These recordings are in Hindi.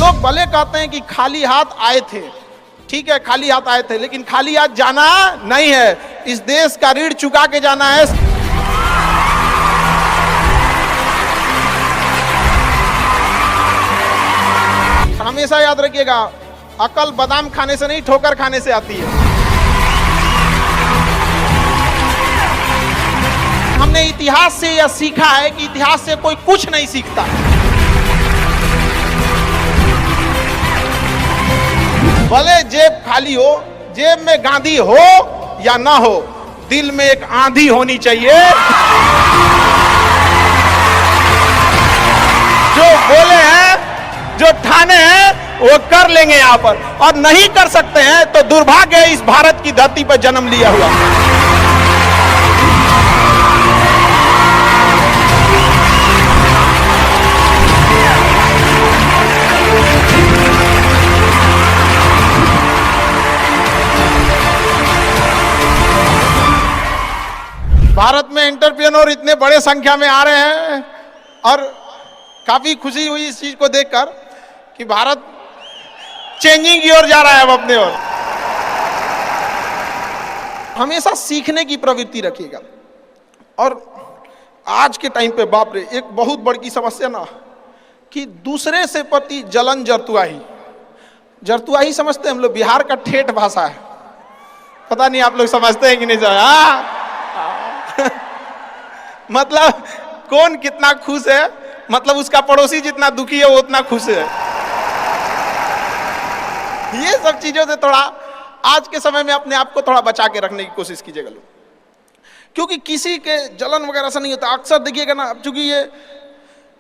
लोग भले कहते हैं कि खाली हाथ आए थे, ठीक है खाली हाथ आए थे, लेकिन खाली हाथ जाना नहीं है। इस देश का ऋण चुका के जाना है। हमेशा याद रखिएगा, अकल बादाम खाने से नहीं ठोकर खाने से आती है। हमने इतिहास से यह सीखा है कि इतिहास से कोई कुछ नहीं सीखता। भले जेब खाली हो, जेब में गांधी हो या ना हो, दिल में एक आंधी होनी चाहिए। जो बोले हैं, जो ठाने हैं, वो कर लेंगे यहां पर, और नहीं कर सकते हैं तो दुर्भाग्य है इस भारत की धरती पर जन्म लिया हुआ। भारत में एंटरप्रेन्योर इतने बड़े संख्या में आ रहे हैं और काफी खुशी हुई इस चीज को देखकर कि भारत चेंजिंग की ओर जा रहा है अब अपने ओर। हमेशा सीखने की प्रवृत्ति रखिएगा। और आज के टाइम पे बाप रे, एक बहुत बड़ी समस्या ना कि दूसरे से प्रति जलन जरतुआही समझते हैं हम लोग। बिहार का ठेठ भाषा है, पता नहीं आप लोग समझते हैं कि नहीं समझ। मतलब कौन कितना खुश है, मतलब उसका पड़ोसी जितना दुखी है वो उतना खुश है। ये सब चीजों से थोड़ा आज के समय में अपने आप को थोड़ा बचा के रखने की कोशिश कीजिएगा लोग, क्योंकि किसी के जलन वगैरह से नहीं होता। अक्सर देखिएगा ना, अब चूंकि ये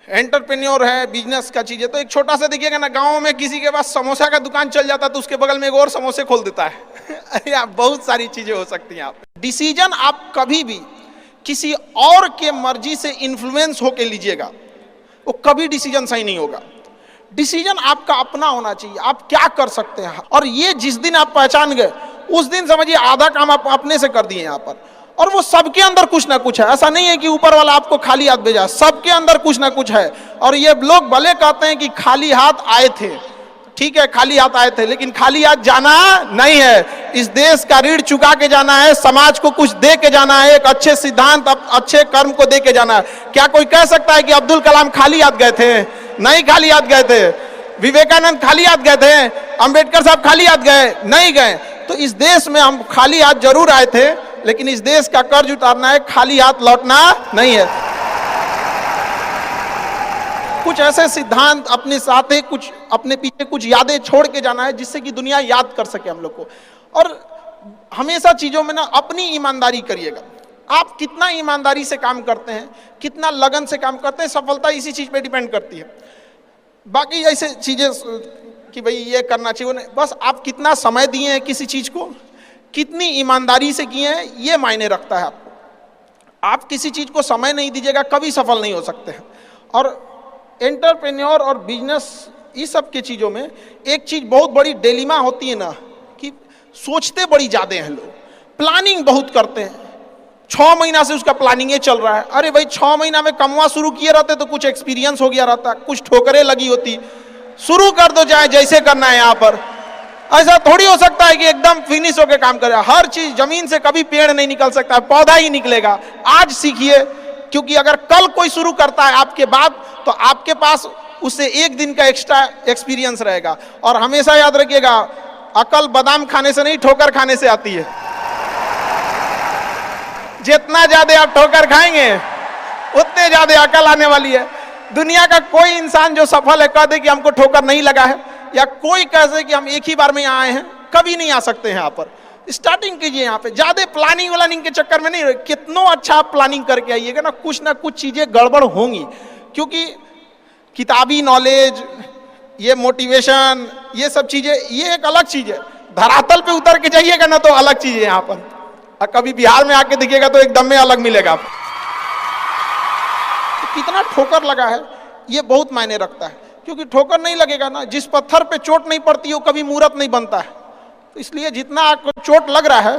एंटरप्रेन्योर है, बिजनेस का चीज है, तो एक छोटा सा देखिएगा ना, गांव में किसी के पास समोसा का दुकान चल जाता तो उसके बगल में एक और समोसे खोल देता है। या बहुत सारी चीजें हो सकती हैं। आप डिसीजन आप कभी भी किसी और के मर्जी से इन्फ्लुएंस होके लीजिएगा, वो कभी डिसीजन सही नहीं होगा। डिसीजन आपका अपना होना चाहिए, आप क्या कर सकते हैं। और ये जिस दिन आप पहचान गए, उस दिन समझिए आधा काम आप अपने से कर दिए यहाँ पर। और वो सबके अंदर कुछ ना कुछ है, ऐसा नहीं है कि ऊपर वाला आपको खाली हाथ भेजा, सबके अंदर कुछ ना कुछ है। और ये लोग भले कहते हैं कि खाली हाथ आए थे, ठीक है खाली हाथ आए थे, लेकिन खाली हाथ जाना नहीं है। इस देश का ऋण चुका के जाना है, समाज को कुछ दे के जाना है, एक अच्छे सिद्धांत, अच्छे कर्म को दे के जाना है। क्या कोई कह सकता है कि अब्दुल कलाम खाली हाथ गए थे? नहीं खाली हाथ गए थे। विवेकानंद खाली हाथ गए थे? अंबेडकर साहब खाली हाथ गए? नहीं गए। तो इस देश में हम खाली हाथ जरूर आए थे, लेकिन इस देश का कर्ज उतारना है, खाली हाथ लौटना नहीं है। कुछ ऐसे सिद्धांत अपने साथ है, कुछ अपने पीछे कुछ यादें छोड़ के जाना है, जिससे कि दुनिया याद कर सके हम लोग को। और हमेशा चीजों में ना अपनी ईमानदारी करिएगा। आप कितना ईमानदारी से काम करते हैं, कितना लगन से काम करते हैं, सफलता इसी चीज पे डिपेंड करती है। बाकी ऐसे चीजें कि भाई ये करना चाहिए नहीं, बस आप कितना समय दिए हैं किसी चीज को, कितनी ईमानदारी से किए हैं, ये मायने रखता है आपको। आप किसी चीज को समय नहीं दीजिएगा, कभी सफल नहीं हो सकते हैं। और एंटरप्रेन्योर और बिजनेस, इस सब के चीज़ों में एक चीज़ बहुत बड़ी डिलेमा होती है ना, कि सोचते बड़ी ज़्यादा हैं लोग, प्लानिंग बहुत करते हैं। 6 महीना से उसका प्लानिंग चल रहा है। अरे भाई 6 महीना में कमवा शुरू किए रहते तो कुछ एक्सपीरियंस हो गया रहता, कुछ ठोकरें लगी होती, शुरू कर दो चाहे जैसे करना है। यहाँ पर ऐसा थोड़ी हो सकता है कि एकदम फिनिश होकर काम करे। हर चीज, जमीन से कभी पेड़ नहीं निकल सकता, पौधा ही निकलेगा। आज सीखिए, क्योंकि अगर कल कोई शुरू करता है आपके बाद, तो आपके पास उससे एक दिन का एक्स्ट्रा एक्सपीरियंस रहेगा। और हमेशा याद रखिएगा, अकल बादाम खाने से नहीं ठोकर खाने से आती है। जितना ज्यादा आप ठोकर खाएंगे उतने ज्यादा अकल आने वाली है। दुनिया का कोई इंसान जो सफल है कह दे कि हमको ठोकर नहीं लगा है, या कोई कह दे कि हम एक ही बार में यहाँ आए हैं, कभी नहीं आ सकते हैं। यहाँ पर स्टार्टिंग कीजिए, यहाँ पे ज्यादा प्लानिंग व्लानिंग के चक्कर में नहीं रहे। कितना अच्छा आप प्लानिंग करके आइएगा ना कुछ चीजें गड़बड़ होंगी, क्योंकि किताबी नॉलेज, ये मोटिवेशन, ये सब चीजें, ये एक अलग चीज है। धरातल पे उतर के जाइएगा ना तो अलग चीज है यहाँ पर। और कभी बिहार में आके देखिएगा तो एकदम में अलग मिलेगा। तो कितना ठोकर लगा है ये बहुत मायने रखता है, क्योंकि ठोकर नहीं लगेगा ना, जिस पत्थर पे चोट नहीं पड़ती वो कभी मूर्त नहीं बनता है। तो इसलिए जितना आपको चोट लग रहा है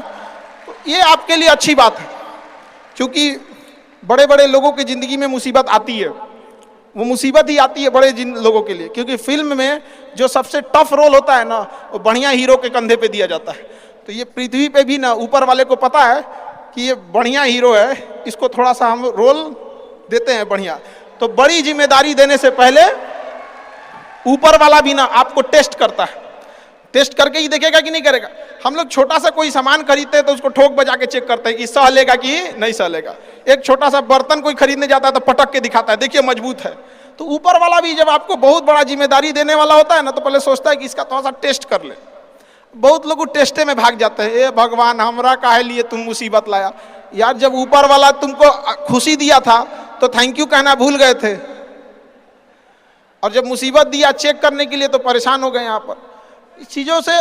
तो ये आपके लिए अच्छी बात है, क्योंकि बड़े बड़े लोगों की जिंदगी में मुसीबत आती है, वो मुसीबत ही आती है बड़े जिन लोगों के लिए, क्योंकि फिल्म में जो सबसे टफ रोल होता है ना, वो बढ़िया हीरो के कंधे पे दिया जाता है। तो ये पृथ्वी पे भी ना ऊपर वाले को पता है कि ये बढ़िया हीरो है, इसको थोड़ा सा हम रोल देते हैं बढ़िया। तो बड़ी जिम्मेदारी देने से पहले ऊपर वाला भी ना आपको टेस्ट करता है, टेस्ट करके ही देखेगा कि नहीं करेगा। हम लोग छोटा सा कोई सामान खरीदते हैं तो उसको ठोक बजा के चेक करते हैं कि सह लेगा कि नहीं सह लेगा। एक छोटा सा बर्तन कोई खरीदने जाता है तो पटक के दिखाता है, देखिए मजबूत है। तो ऊपर वाला भी जब आपको बहुत बड़ा जिम्मेदारी देने वाला होता है ना, तो पहले सोचता है कि इसका थोड़ा सा टेस्ट कर ले। बहुत लोग टेस्टे में भाग जाते हैं, ए भगवान हमरा काहे लिए तुम मुसीबत लाया। यार जब ऊपर वाला तुमको खुशी दिया था तो थैंक यू कहना भूल गए थे, और जब मुसीबत दिया चेक करने के लिए तो परेशान हो गए। यहाँ पर इस चीज़ों से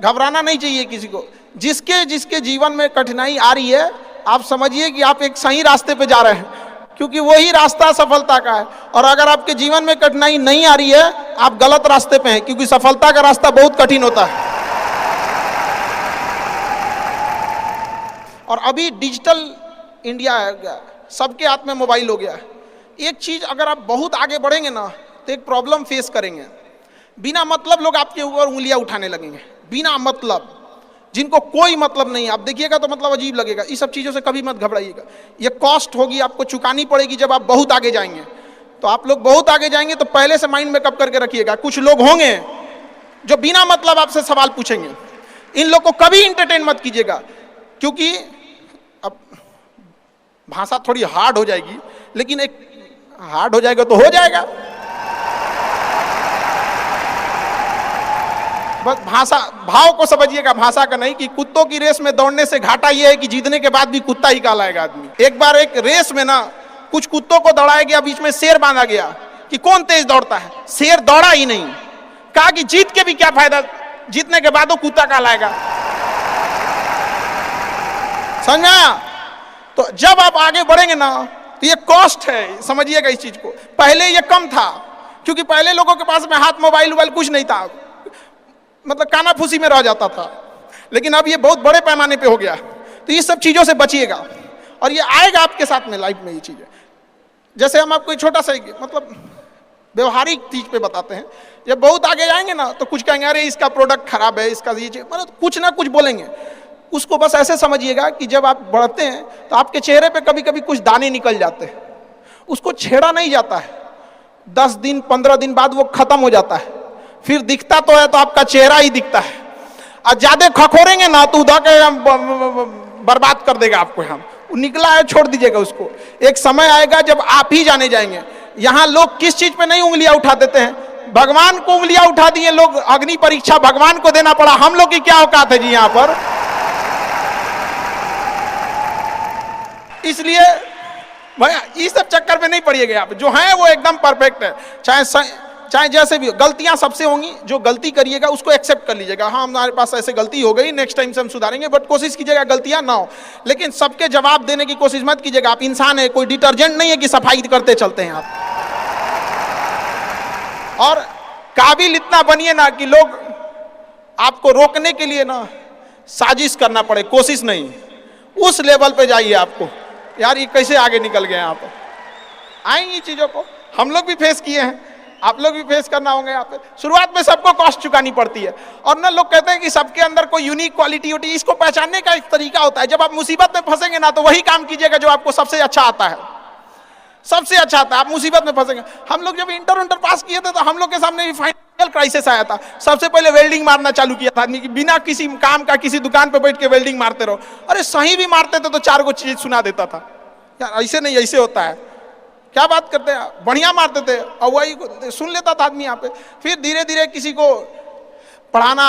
घबराना नहीं चाहिए किसी को। जिसके जिसके जीवन में कठिनाई आ रही है, आप समझिए कि आप एक सही रास्ते पे जा रहे हैं, क्योंकि वही रास्ता सफलता का है। और अगर आपके जीवन में कठिनाई नहीं आ रही है, आप गलत रास्ते पे हैं, क्योंकि सफलता का रास्ता बहुत कठिन होता है। और अभी डिजिटल इंडिया है, सबके हाथ में मोबाइल हो गया है। एक चीज अगर आप बहुत आगे बढ़ेंगे ना, तो एक प्रॉब्लम फेस करेंगे। बिना मतलब लोग आपके ऊपर उंगलियां उठाने लगेंगे, बिना मतलब, जिनको कोई मतलब नहीं। आप देखिएगा तो मतलब अजीब लगेगा। इस सब चीज़ों से कभी मत घबराइएगा। ये कॉस्ट होगी, आपको चुकानी पड़ेगी जब आप बहुत आगे जाएंगे। तो आप लोग बहुत आगे जाएंगे तो पहले से माइंड में कब करके रखिएगा, कुछ लोग होंगे जो बिना मतलब आपसे सवाल पूछेंगे। इन लोग को कभी इंटरटेन मत कीजिएगा, क्योंकि अब भाषा थोड़ी हार्ड हो जाएगी, लेकिन एक हार्ड हो जाएगा तो हो जाएगा। बस भाषा, भाव को समझिएगा, भाषा का नहीं। कि कुत्तों की रेस में दौड़ने से घाटा यह है कि जीतने के बाद भी कुत्ता ही कहलाएगा आदमी। एक बार एक रेस में ना कुछ कुत्तों को दौड़ाया गया, बीच में शेर बांधा गया कि कौन तेज दौड़ता है। शेर दौड़ा ही नहीं, कहा कि जीत के भी क्या फायदा, जीतने के बाद वो कुत्ता कहलाएगा। समझा? तो जब आप आगे बढ़ेंगे ना, तो ये कॉस्ट है, समझिएगा इस चीज को। पहले ये कम था, क्योंकि पहले लोगों के पास में हाथ मोबाइल वोबाइल कुछ नहीं था, मतलब कानाफूसी में रह जाता था। लेकिन अब ये बहुत बड़े पैमाने पे हो गया। तो ये सब चीज़ों से बचिएगा, और ये आएगा आपके साथ में लाइफ में ये चीज़ें। जैसे हम आपको छोटा सा मतलब व्यवहारिक चीज पे बताते हैं। जब बहुत आगे जाएंगे ना, तो कुछ कहेंगे अरे इसका प्रोडक्ट खराब है, इसका ये चीज, मतलब कुछ ना कुछ बोलेंगे। उसको बस ऐसे समझिएगा कि जब आप बढ़ते हैं तो आपके चेहरे पे कभी कभी कुछ दाने निकल जाते हैं, उसको छेड़ा नहीं जाता है। 10 दिन 15 दिन बाद वो खत्म हो जाता है, फिर दिखता तो है तो आपका चेहरा ही दिखता है। और ज्यादा खखोरेंगे ना तो उधर के बर्बाद कर देगा आपको। हम निकला है छोड़ दीजिएगा उसको। एक समय आएगा जब आप ही जाने जाएंगे। यहाँ लोग किस चीज पे नहीं उंगलियां उठा देते हैं, भगवान को उंगलियां उठा दिए लोग। अग्नि परीक्षा भगवान को देना पड़ा, हम लोग की क्या औकात है जी यहाँ पर। इसलिए भैया इस सब चक्कर में नहीं पड़िएगा आप। जो है वो एकदम परफेक्ट है, चाहे जैसे भी हो। गलतियां सबसे होंगी, जो गलती करिएगा उसको एक्सेप्ट कर लीजिएगा। हाँ हमारे पास ऐसे गलती हो गई, नेक्स्ट टाइम से हम सुधारेंगे, बट कोशिश कीजिएगा गलतियां ना हो। लेकिन सबके जवाब देने की कोशिश मत कीजिएगा। आप इंसान है, कोई डिटर्जेंट नहीं है कि सफाई करते चलते हैं आप। और काबिल इतना बनिए ना कि लोग आपको रोकने के लिए ना साजिश करना पड़े, कोशिश नहीं। उस लेवल पे जाइए। आपको यार ये कैसे आगे निकल गए आप। आएंगी चीजों को हम लोग भी फेस किए हैं, आप लोग भी फेस करना होंगे। यहाँ पे शुरुआत में सबको कॉस्ट चुकानी पड़ती है। और ना लोग कहते हैं कि सबके अंदर कोई यूनिक क्वालिटी होती है। इसको पहचानने का एक तरीका होता है। जब आप मुसीबत में फंसेंगे ना, तो वही काम कीजिएगा जो आपको सबसे अच्छा आता है, सबसे अच्छा आता है। आप मुसीबत में फंसेंगे। हम लोग जब इंटर पास किए थे तो हम लोग के सामने भी फाइनेंशियल क्राइसिस आया था। सबसे पहले वेल्डिंग मारना चालू किया था आदमी की, बिना किसी काम का किसी दुकान पे बैठ के वेल्डिंग मारते रहो। अरे सही भी मारते थे तो 4 गो चीज सुना देता था। यार ऐसे नहीं, ऐसे होता है, क्या बात करते हैं। बढ़िया मारते थे और वही सुन लेता था आदमी यहाँ पे। फिर धीरे धीरे किसी को पढ़ाना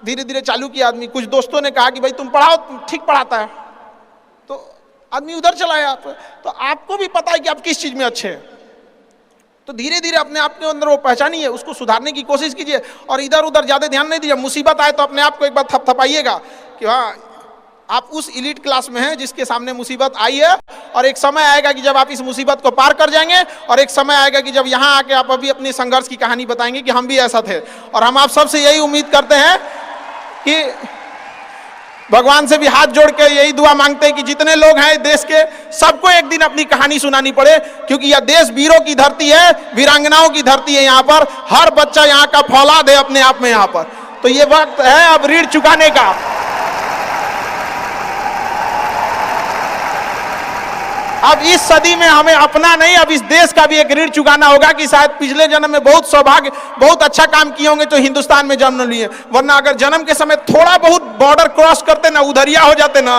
धीरे धीरे चालू किया आदमी। कुछ दोस्तों ने कहा कि भाई तुम पढ़ाओ, ठीक पढ़ाता है, तो आदमी उधर चला गया। तो आपको भी पता है कि आप किस चीज में अच्छे हैं। तो धीरे धीरे अपने आप के अंदर वो पहचानिए, उसको सुधारने की कोशिश कीजिए और इधर उधर ज्यादा ध्यान नहीं दीजिए। मुसीबत आए तो अपने आप को एक बार थपथपाइएगा कि हाँ आप उस एलीट क्लास में हैं जिसके सामने मुसीबत आई है। और एक समय आएगा कि जब आप इस मुसीबत को पार कर जाएंगे, और एक समय आएगा कि जब यहाँ आके आप अभी अपनी संघर्ष की कहानी बताएंगे कि हम भी ऐसा थे। और हम आप सबसे यही उम्मीद करते हैं कि भगवान से भी हाथ जोड़ के यही दुआ मांगते हैं कि जितने लोग हैं देश के, सबको एक दिन अपनी कहानी सुनानी पड़े, क्योंकि यह देश वीरों की धरती है, वीरांगनाओं की धरती है। यहाँ पर हर बच्चा यहाँ का फौलाद है अपने आप में यहाँ पर। तो ये वक्त है अब ऋण चुकाने का। अब इस सदी में हमें अपना नहीं, अब इस देश का भी एक ऋण चुकाना होगा कि शायद पिछले जन्म में बहुत सौभाग्य, बहुत अच्छा काम किए होंगे तो हिंदुस्तान में जन्म लिए, वरना अगर जन्म के समय थोड़ा बहुत बॉर्डर क्रॉस करते ना, उधरिया हो जाते ना,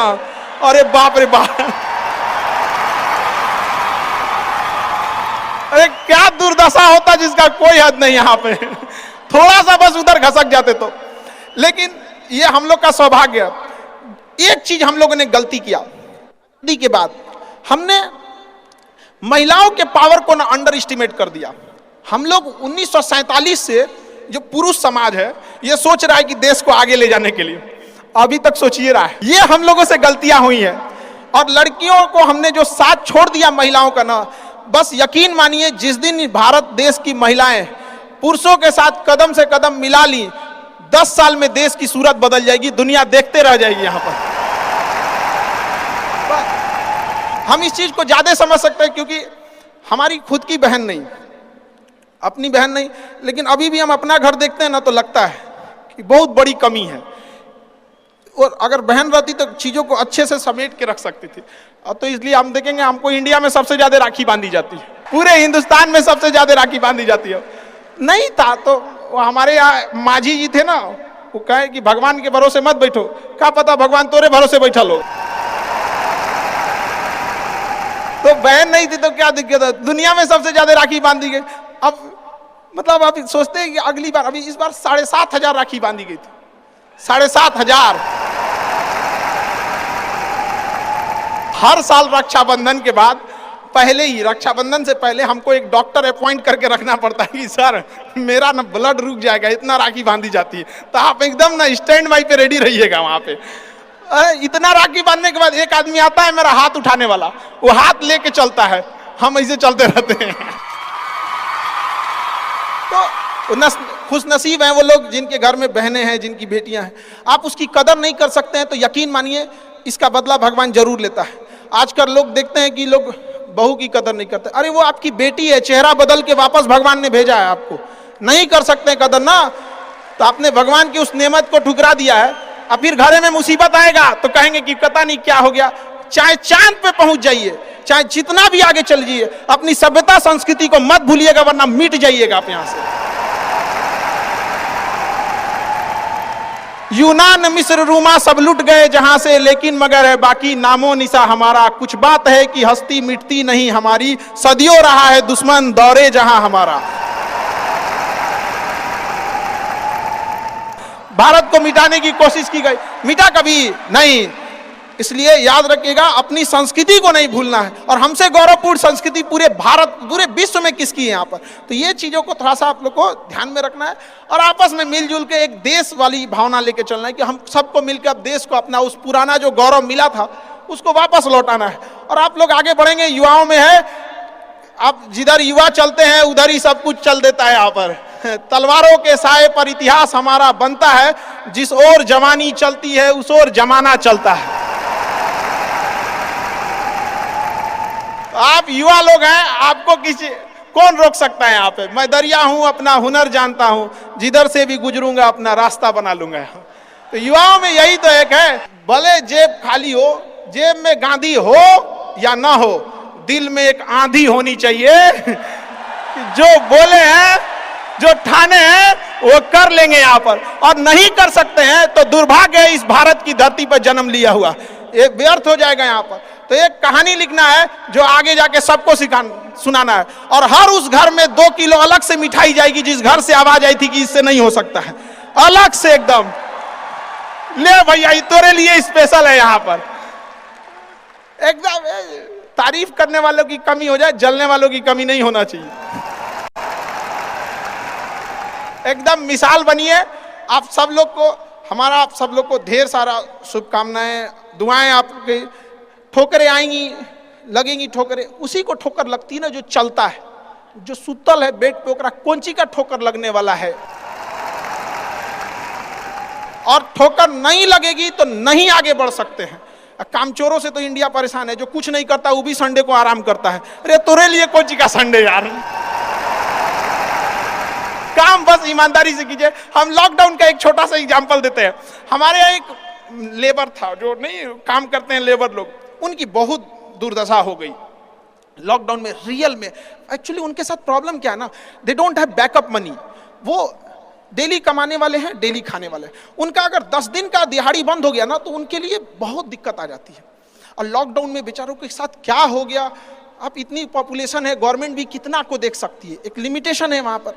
अरे बाप रे बाप, अरे क्या दुर्दशा होता जिसका कोई हद नहीं। यहाँ पे थोड़ा सा बस उधर घसक जाते तो। लेकिन ये हम लोग का सौभाग्य। एक चीज हम लोगों ने गलती किया के बाद, हमने महिलाओं के पावर को ना अंडर एस्टिमेट कर दिया। हम लोग 1947 से जो पुरुष समाज है ये सोच रहा है कि देश को आगे ले जाने के लिए, अभी तक सोचिए रहा है। ये हम लोगों से गलतियां हुई हैं। और लड़कियों को हमने जो साथ छोड़ दिया महिलाओं का ना, बस यकीन मानिए जिस दिन भारत देश की महिलाएं पुरुषों के साथ कदम से कदम मिला ली, 10 साल में देश की सूरत बदल जाएगी, दुनिया देखते रह जाएगी। यहाँ पर हम इस चीज को ज्यादा समझ सकते हैं क्योंकि हमारी खुद की बहन नहीं, अपनी बहन नहीं, लेकिन अभी भी हम अपना घर देखते हैं ना तो लगता है कि बहुत बड़ी कमी है। और अगर बहन रहती तो चीजों को अच्छे से समेट के रख सकती थी। अब तो इसलिए हम देखेंगे हमको इंडिया में सबसे ज्यादा राखी बांधी जाती है, पूरे हिंदुस्तान में सबसे ज्यादा राखी बांधी जाती है। नहीं था तो हमारे यहाँ माझी जी थे ना, वो कहे कि भगवान के भरोसे मत बैठो, क्या पता भगवान तोरे भरोसे बैठा लो। तो बहन नहीं थी तो क्या दिक्कत है, दुनिया में सबसे ज्यादा राखी बांधी गई। अब मतलब अभी सोचते हैं कि अगली बार, अभी इस बार 7,500 राखी बांधी गई थी, 7,500। हर साल रक्षाबंधन के बाद, पहले ही रक्षाबंधन से पहले हमको एक डॉक्टर अपॉइंट करके रखना पड़ता है कि सर मेरा ना ब्लड रुक जाएगा, इतना राखी बांधी जाती है। तो आप एकदम ना स्टैंड बाई पे रेडी रहिएगा वहां पे। इतना राखी बांधने के बाद एक आदमी आता है मेरा हाथ उठाने वाला, वो हाथ लेके चलता है, हम ऐसे चलते रहते हैं। तो खुश नसीब हैं वो लोग जिनके घर में बहनें हैं, जिनकी बेटियां हैं। आप उसकी कदर नहीं कर सकते हैं तो यकीन मानिए इसका बदला भगवान जरूर लेता है। आजकल लोग देखते हैं कि लोग बहू की कदर नहीं करते। अरे वो आपकी बेटी है, चेहरा बदल के वापस भगवान ने भेजा है आपको, नहीं कर सकते कदर ना, तो आपने भगवान की उस नेमत को ठुकरा दिया है। अब फिर घरे में मुसीबत आएगा तो कहेंगे कि पता नहीं क्या हो गया। चाहे चांद पे पहुंच जाइए, चाहे जितना भी आगे चल जाइए, अपनी सभ्यता संस्कृति को मत भूलिएगा वरना मिट जाइएगा आप यहां से। यूनान मिस्र रूमा सब लुट गए जहां से, लेकिन मगर है बाकी नामो निशा हमारा। कुछ बात है कि हस्ती मिटती नहीं हमारी, सदियों रहा है दुश्मन दौरे जहां हमारा। भारत को मिटाने की कोशिश की गई, मिटा कभी नहीं। इसलिए याद रखिएगा अपनी संस्कृति को नहीं भूलना है। और हमसे गौरवपूर्ण संस्कृति पूरे भारत, पूरे विश्व में किसकी है यहाँ पर। तो ये चीजों को थोड़ा सा आप लोग को ध्यान में रखना है और आपस में मिलजुल के एक देश वाली भावना लेके चलना है कि हम सबको मिलकर अब देश को अपना उस पुराना जो गौरव मिला था उसको वापस लौटाना है। और आप लोग आगे बढ़ेंगे, युवाओं में है, अब जिधर युवा चलते हैं उधर ही सब कुछ चल देता है। यहाँ पर तलवारों के साए पर इतिहास हमारा बनता है, जिस ओर जवानी चलती है उस ओर जमाना चलता है। आप युवा लोग हैं, आपको किसी कौन रोक सकता है यहाँ पे। मैं दरिया हूं, अपना हुनर जानता हूं, जिधर से भी गुजरूंगा अपना रास्ता बना लूंगा। तो युवाओं में यही तो एक है, भले जेब खाली हो, जेब में गांधी हो या ना हो, दिल में एक आंधी होनी चाहिए। जो बोले हैं, जो ठाने हैं वो कर लेंगे यहाँ पर, और नहीं कर सकते हैं तो दुर्भाग्य है इस भारत की धरती पर जन्म लिया हुआ, ये व्यर्थ हो जाएगा यहाँ पर। तो एक कहानी लिखना है जो आगे जाके सबको सुनाना है। और हर उस घर में 2 किलो अलग से मिठाई जाएगी जिस घर से आवाज आई थी कि इससे नहीं हो सकता है, अलग से एकदम ले भैया ये तेरे लिए स्पेशल है। यहाँ पर एकदम तारीफ करने वालों की कमी हो जाए, जलने वालों की कमी नहीं होना चाहिए। एकदम मिसाल बनिए। आप सब लोग को, हमारा आप सब लोग को ढेर सारा शुभकामनाएं, दुआएं। आपके ठोकरें आएंगी, लगेंगी ठोकरें, उसी को ठोकर लगती है ना जो चलता है, जो सुतल है बेड पे, ओकरा कौन ची का ठोकर लगने वाला है। और ठोकर नहीं लगेगी तो नहीं आगे बढ़ सकते हैं। कामचोरों से तो इंडिया परेशान है, जो कुछ नहीं करता वो भी संडे को आराम करता है। अरे तोरे लिए कौन सी का संडे यार, काम बस ईमानदारी से कीजिए। हम लॉकडाउन का एक छोटा सा एग्जांपल देते हैं। हमारे यहाँ एक लेबर था, जो नहीं काम करते हैं लेबर लोग, उनकी बहुत दुर्दशा हो गई लॉकडाउन में। रियल में एक्चुअली उनके साथ प्रॉब्लम क्या है ना, they don't have backup money. वो डेली कमाने वाले हैं, डेली खाने वाले हैं। उनका अगर 10 दिन का दिहाड़ी बंद हो गया ना तो उनके लिए बहुत दिक्कत आ जाती है। और लॉकडाउन में बेचारों के साथ क्या हो गया, अब इतनी पॉपुलेशन है, गवर्नमेंट भी कितना को देख सकती है, एक लिमिटेशन है वहां पर।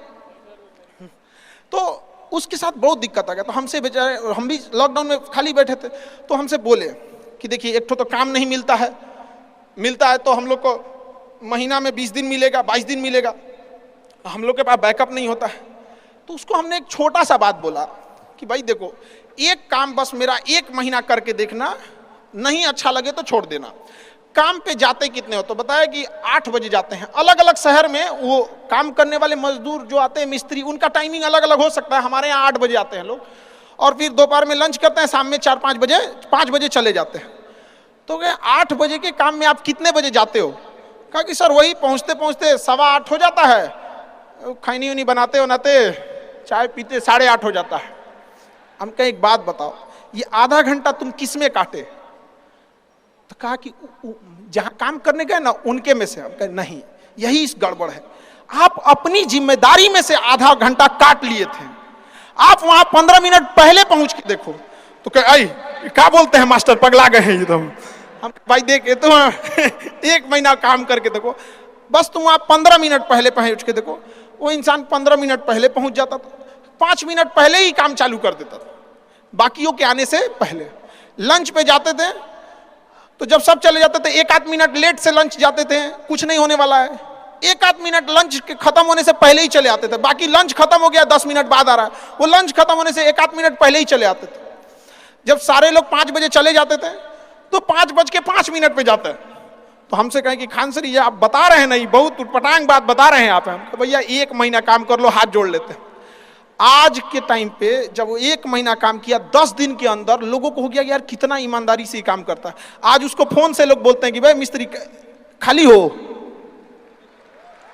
तो उसके साथ बहुत दिक्कत आ गया। तो हमसे बेचारे, हम भी लॉकडाउन में खाली बैठे थे, तो हमसे बोले कि देखिए एक तो काम नहीं मिलता है तो हम लोग को महीना में 20 दिन मिलेगा, 22 दिन मिलेगा, हम लोग के पास बैकअप नहीं होता है। तो उसको हमने एक छोटा सा बात बोला कि भाई देखो, एक काम बस मेरा 1 महीना करके देखना, नहीं अच्छा लगे तो छोड़ देना। काम पे जाते कितने हो, तो बताया कि 8 बजे जाते हैं। अलग अलग शहर में वो काम करने वाले मजदूर जो आते हैं, मिस्त्री, उनका टाइमिंग अलग अलग हो सकता है। हमारे यहाँ 8 बजे आते हैं लोग, और फिर दोपहर में लंच करते हैं, शाम में 5 बजे चले जाते हैं। तो कहे 8 बजे के काम में आप कितने बजे जाते हो? कहा कि सर वही पहुँचते पहुँचते 7:15 हो जाता है, खैनी उनी बनाते चाय पीते 8:30 हो जाता है। हम कहे एक बात बताओ, ये आधा घंटा तुम किस में काटे? तो कहा कि जहां काम करने गए ना उनके में से। हम कहे नहीं, यही इस गड़बड़ है। आप अपनी जिम्मेदारी में से आधा घंटा काट लिए थे, आप वहां 15 मिनट पहले पहुंच के देखो। तो कहे आई क्या बोलते हैं मास्टर, पगला गए हैं एकदम। हम भाई देख तुम 1 महीना काम करके देखो, बस तुम वहां 15 मिनट पहले पहुंच के देखो। वो इंसान 15 मिनट पहले पहुंच जाता था, 5 मिनट पहले ही काम चालू कर देता था, बाकियों के आने से पहले। लंच पे जाते थे तो जब सब चले जाते थे 1-8 मिनट लेट से लंच जाते थे, कुछ नहीं होने वाला है। 1-8 मिनट लंच के खत्म होने से पहले ही चले आते थे। बाकी लंच खत्म हो गया 10 मिनट बाद आ रहा है, वो लंच खत्म होने से 1-8 मिनट पहले ही चले आते थे। जब सारे लोग 5 बजे चले जाते थे तो 5:05 पे जाते हैं। तो हमसे कहें कि खान सर ये आप बता रहे हैं नहीं, बहुत उटपटांग बात बता रहे हैं आप। हम भैया 1 महीना काम कर लो, हाथ जोड़ लेते हैं। आज के टाइम पे जब वो 1 महीना काम किया, 10 दिन के अंदर लोगों को हो गया कि यार कितना ईमानदारी से काम करता है। आज उसको फोन से लोग बोलते हैं कि भाई मिस्त्री खाली हो,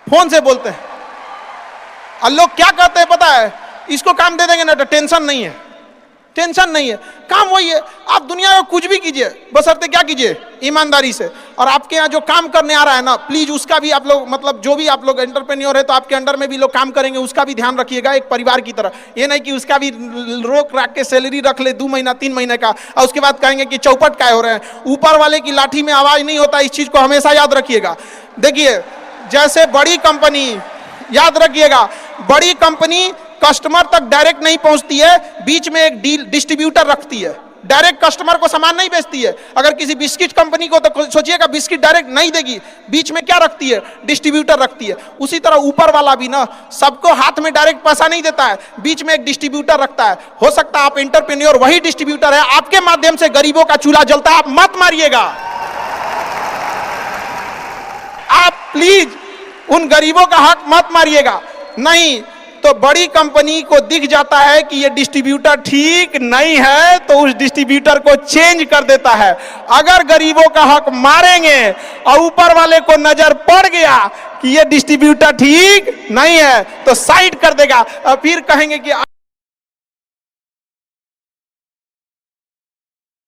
फोन से बोलते हैं। और लोग क्या कहते हैं पता है, इसको काम दे देंगे ना तो टेंशन नहीं है, टेंशन नहीं है, काम वही है। आप दुनिया में कुछ भी कीजिए, बशर्ते क्या कीजिए, ईमानदारी से। और आपके यहाँ जो काम करने आ रहा है ना, प्लीज उसका भी आप लोग, मतलब जो भी आप लोग एंटरप्रेन्योर है तो आपके अंडर में भी लोग काम करेंगे, उसका भी ध्यान रखिएगा एक परिवार की तरह। ये नहीं कि उसका भी रोक रख के सैलरी रख ले 2 महीना 3 महीने का, और उसके बाद कहेंगे कि चौपट काय हो रहे हैं। ऊपर वाले की लाठी में आवाज नहीं होता, इस चीज को हमेशा याद रखिएगा। देखिए जैसे बड़ी कंपनी, याद रखिएगा, बड़ी कंपनी कस्टमर तक डायरेक्ट नहीं पहुंचती है, बीच में एक डिस्ट्रीब्यूटर रखती है, डायरेक्ट कस्टमर को सामान नहीं बेचती है। अगर किसी बिस्किट कंपनी को, तो सोचिएगा बिस्किट डायरेक्ट नहीं देगी, बीच में क्या रखती है, डिस्ट्रीब्यूटर रखती है। उसी तरह ऊपर वाला भी ना सबको हाथ में डायरेक्ट पैसा नहीं देता है, बीच में एक डिस्ट्रीब्यूटर रखता है। हो सकता है आप एंटरप्रेन्योर वही डिस्ट्रीब्यूटर है, आपके माध्यम से गरीबों का चूल्हा जलता है, आप मत मारिएगा। आप प्लीज उन गरीबों का हक मत मारिएगा। नहीं तो बड़ी कंपनी को दिख जाता है कि ये डिस्ट्रीब्यूटर ठीक नहीं है, तो उस डिस्ट्रीब्यूटर को चेंज कर देता है। अगर गरीबों का हक मारेंगे और ऊपर वाले को नजर पड़ गया कि ये डिस्ट्रीब्यूटर ठीक नहीं है, तो साइड कर देगा। और फिर कहेंगे कि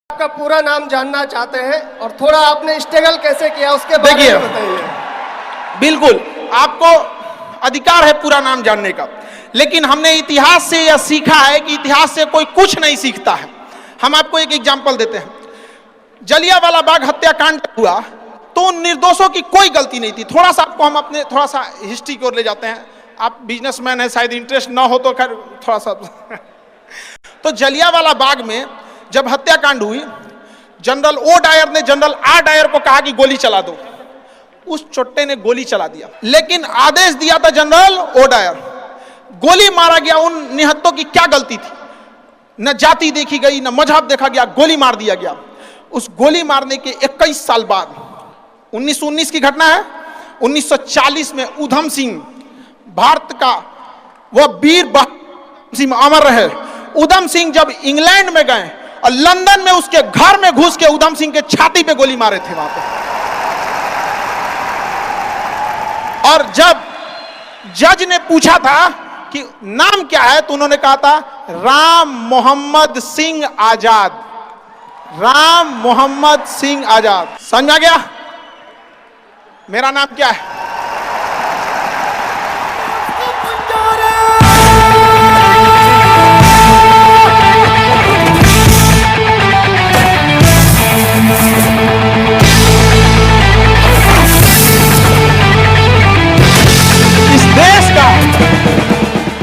आपका पूरा नाम जानना चाहते हैं और थोड़ा आपने स्ट्रगल कैसे किया उसके बारे में बताइए। बिल्कुल, आपको अधिकार है पूरा नाम जानने का, लेकिन हमने इतिहास से यह सीखा है कि इतिहास से कोई कुछ नहीं सीखता है। हम आपको एक एग्जांपल देते हैं। जलियांवाला बाग हत्याकांड हुआ तो उन निर्दोषों की कोई गलती नहीं थी। थोड़ा सा आपको हम अपने थोड़ा सा हिस्ट्री की ओर ले जाते हैं। आप बिजनेसमैन है, शायद इंटरेस्ट ना हो तो खैर थोड़ा सा तो जलियांवाला बाग में जब हत्याकांड हुई, जनरल ओ डायर ने जनरल आर डायर को कहा कि गोली चला दो। उस चोट्टे ने गोली चला दिया, लेकिन आदेश दिया था जनरल ओ डायर। गोली मारा गया, उन निहत्तों की क्या गलती थी? न जाति देखी गई, न मजहब देखा गया, गोली मार दिया गया। उस गोली मारने के 21 साल बाद, 1919 की घटना है, 1940 में उधम सिंह, भारत का वह वीर सिंह अमर रहे, उधम सिंह जब इंग्लैंड में गए और लंदन में उसके घर में घुस के उधम सिंह के छाती पे गोली मारे थे वहां पे। और जब जज ने पूछा था कि नाम क्या है, तो उन्होंने कहा था राम मोहम्मद सिंह आजाद, राम मोहम्मद सिंह आजाद। समझ आ गया मेरा नाम क्या है?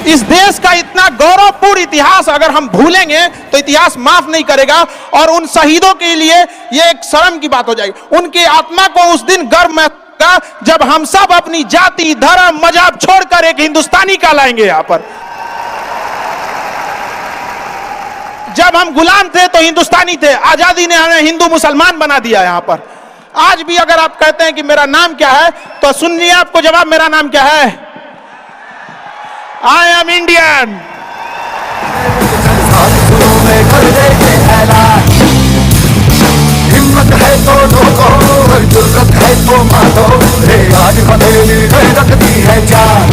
इस देश का इतना गौरवपूर्ण इतिहास अगर हम भूलेंगे तो इतिहास माफ नहीं करेगा, और उन शहीदों के लिए यह एक शर्म की बात हो जाएगी। उनकी आत्मा को उस दिन गर्व महसूस होगा जब हम सब अपनी जाति, धर्म, मजहब छोड़कर एक हिंदुस्तानी कहलाएंगे। यहां पर जब हम गुलाम थे तो हिंदुस्तानी थे, आजादी ने हमें हिंदू मुसलमान बना दिया। यहां पर आज भी अगर आप कहते हैं कि मेरा नाम क्या है, तो सुनिए आपको जवाब, मेरा नाम क्या है? I am Indian. हिम्मत है तो ठोको, जुर्रत है तो मारो, आज हथेली में रखती है जान।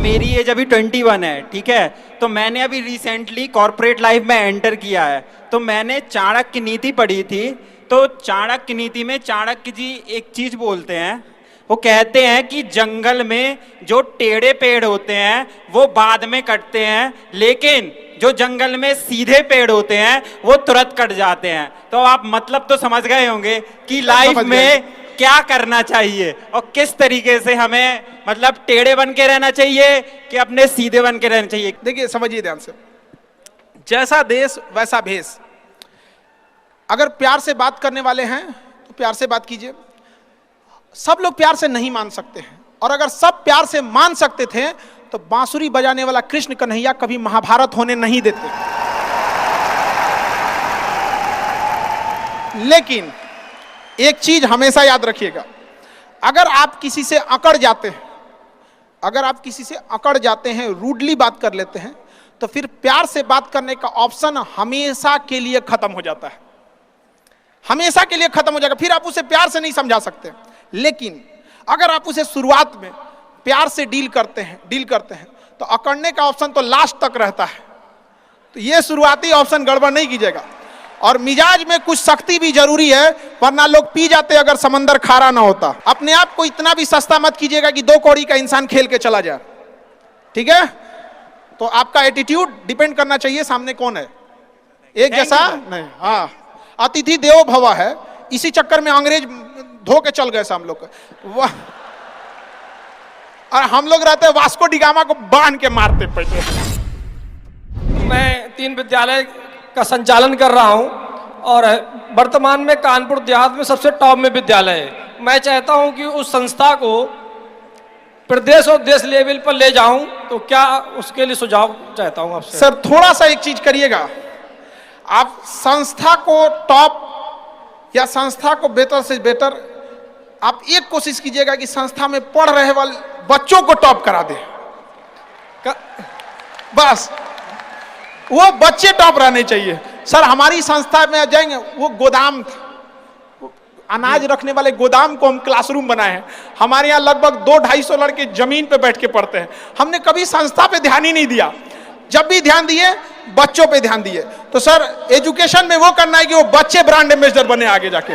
मेरी एज अभी 21 है, ठीक है। तो मैंने अभी रिसेंटली कॉर्पोरेट लाइफ में एंटर किया है। तो मैंने चाणक्य नीति पढ़ी थी। तो चाणक्य नीति में चाणक्य जी एक चीज बोलते हैं, वो कहते हैं कि जंगल में जो टेढ़े पेड़ होते हैं वो बाद में कटते हैं, लेकिन जो जंगल में सीधे पेड़ होते हैं वो तुरंत कट जाते हैं। तो आप मतलब तो समझ गए होंगे कि लाइफ में क्या करना चाहिए और किस तरीके से हमें मतलब टेढ़े बन के रहना चाहिए कि अपने सीधे बन के रहना चाहिए। देखिए समझिए ध्यान से, जैसा देश वैसा भेष। अगर प्यार से बात करने वाले हैं तो प्यार से बात कीजिए। सब लोग प्यार से नहीं मान सकते हैं, और अगर सब प्यार से मान सकते थे तो बांसुरी बजाने वाला कृष्ण कन्हैया कभी महाभारत होने नहीं देते। लेकिन एक चीज हमेशा याद रखिएगा, अगर आप किसी से अकड़ जाते हैं, अगर आप किसी से अकड़ जाते हैं, रूडली बात कर लेते हैं, तो फिर प्यार से बात करने का ऑप्शन हमेशा के लिए खत्म हो जाता है, हमेशा के लिए खत्म हो जाएगा। फिर आप उसे प्यार से नहीं समझा सकते। लेकिन अगर आप उसे शुरुआत में प्यार से डील करते हैं तो अकड़ने का ऑप्शन तो लास्ट तक रहता है। तो ये शुरुआती ऑप्शन गड़बड़ नहीं कीजिएगा। और मिजाज में कुछ सख्ती भी जरूरी है, वरना लोग पी जाते अगर समंदर खारा ना होता। अपने आप को इतना भी सस्ता मत कीजिएगा कि 2 कौड़ी का इंसान खेल के चला जाए, ठीक है। तो आपका एटीट्यूड डिपेंड करना चाहिए सामने कौन है, एक जैसा नहीं। हाँ, अतिथि देवो भव है, इसी चक्कर में अंग्रेज धो के चल गए हम लोग। और हम लोग रहते वास्को डिगामा को बांध के मारते पहले। मैं 3 विद्यालय का संचालन कर रहा हूं और वर्तमान में कानपुर देहात में सबसे टॉप में विद्यालय है। मैं चाहता हूं कि उस संस्था को प्रदेश और देश लेवल पर ले जाऊं, तो क्या उसके लिए सुझाव चाहता हूं आपसे। सर थोड़ा सा एक चीज करिएगा, आप संस्था को टॉप या संस्था को बेहतर से बेटर, आप एक कोशिश कीजिएगा कि संस्था में पढ़ रहे वाले बच्चों को टॉप करा दे। बस वो बच्चे टॉप रहने चाहिए। सर हमारी संस्था में जाएंगे, वो गोदाम था, अनाज रखने वाले गोदाम को हम क्लासरूम बनाए हैं। हमारे यहाँ लगभग 200-250 लड़के जमीन पे बैठ के पढ़ते हैं। हमने कभी संस्था पे ध्यान ही नहीं दिया। जब भी ध्यान दिए बच्चों पे ध्यान दिए। तो सर एजुकेशन में वो करना है कि वो बच्चे ब्रांड एम्बेसडर बने आगे जाके।